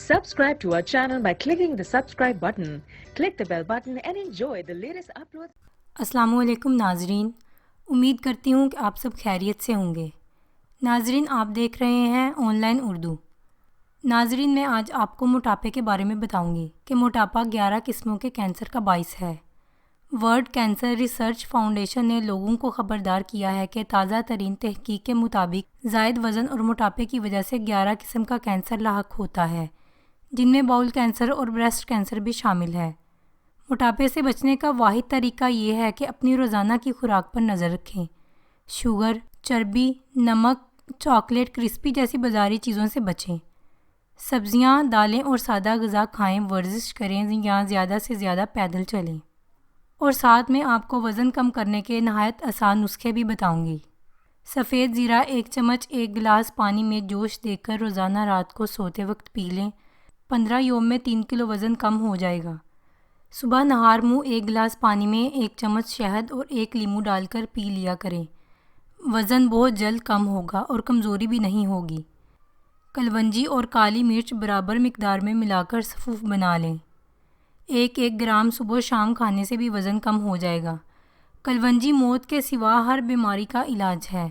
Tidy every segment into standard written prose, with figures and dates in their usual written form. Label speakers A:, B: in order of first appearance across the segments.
A: Subscribe to our channel by clicking the subscribe button. Click the bell button and enjoy the latest uploads.
B: السلام علیکم ناظرین، امید کرتی ہوں کہ آپ سب خیریت سے ہوں گے۔ ناظرین، آپ دیکھ رہے ہیں آن لائن اردو۔ ناظرین، میں آج آپ کو موٹاپے کے بارے میں بتاؤں گی کہ موٹاپا 11 قسموں کے کینسر کا باعث ہے۔ ورلڈ کینسر ریسرچ فاؤنڈیشن نے لوگوں کو خبردار کیا ہے کہ تازہ ترین تحقیق کے مطابق زائد وزن اور موٹاپے کی وجہ سے 11 قسم کا کینسر لاحق ہوتا ہے، جن میں باؤل کینسر اور بریسٹ کینسر بھی شامل ہے۔ موٹاپے سے بچنے کا واحد طریقہ یہ ہے کہ اپنی روزانہ کی خوراک پر نظر رکھیں۔ شوگر، چربی، نمک، چاکلیٹ، کرسپی جیسی بازاری چیزوں سے بچیں۔ سبزیاں، دالیں اور سادہ غذا کھائیں، ورزش کریں یا زیادہ سے زیادہ پیدل چلیں۔ اور ساتھ میں آپ کو وزن کم کرنے کے نہایت آسان نسخے بھی بتاؤں گی۔ سفید زیرہ 1 چمچ 1 گلاس پانی میں جوش دے کر روزانہ رات کو سوتے وقت پی لیں۔ 15 یوم میں 3 کلو وزن کم ہو جائے گا۔ صبح نہار منہ 1 گلاس پانی میں 1 چمچ شہد اور 1 لیموں ڈال کر پی لیا کریں۔ وزن بہت جلد کم ہوگا اور کمزوری بھی نہیں ہوگی۔ کلونجی اور کالی مرچ برابر مقدار میں ملا کر صفوف بنا لیں۔ 1 گرام صبح و شام کھانے سے بھی وزن کم ہو جائے گا۔ کلونجی موت کے سوا ہر بیماری کا علاج ہے۔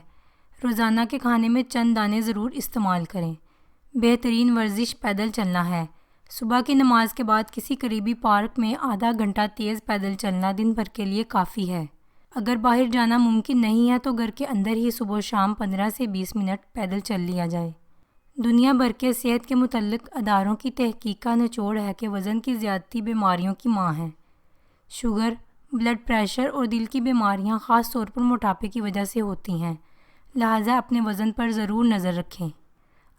B: روزانہ کے کھانے میں چند دانے ضرور استعمال کریں۔ بہترین ورزش پیدل چلنا ہے۔ صبح کی نماز کے بعد کسی قریبی پارک میں آدھا گھنٹہ تیز پیدل چلنا دن بھر کے لیے کافی ہے۔ اگر باہر جانا ممکن نہیں ہے تو گھر کے اندر ہی صبح و شام 15 سے 20 منٹ پیدل چل لیا جائے۔ دنیا بھر کے صحت کے متعلق اداروں کی تحقیق کا نچوڑ ہے کہ وزن کی زیادتی بیماریوں کی ماں ہے۔ شوگر، بلڈ پریشر اور دل کی بیماریاں خاص طور پر موٹاپے کی وجہ سے ہوتی ہیں، لہٰذا اپنے وزن پر ضرور نظر رکھیں۔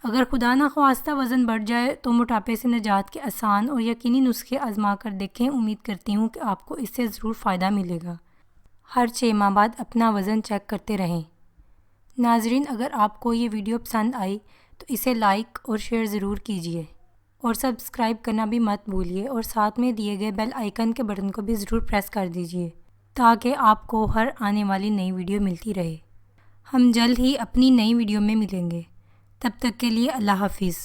B: اگر خدا نخواستہ وزن بڑھ جائے تو موٹاپے سے نجات کے آسان اور یقینی نسخے آزما کر دیکھیں۔ امید کرتی ہوں کہ آپ کو اس سے ضرور فائدہ ملے گا۔ ہر 6 ماہ بعد اپنا وزن چیک کرتے رہیں۔ ناظرین، اگر آپ کو یہ ویڈیو پسند آئی تو اسے لائک اور شیئر ضرور کیجیے اور سبسکرائب کرنا بھی مت بھولیے، اور ساتھ میں دیے گئے بیل آئیکن کے بٹن کو بھی ضرور پریس کر دیجیے تاکہ آپ کو ہر آنے والی نئی ویڈیو ملتی رہے۔ ہم جلد ہی اپنی نئی ویڈیو میں ملیں گے۔ تب تک کے لیے اللہ حافظ۔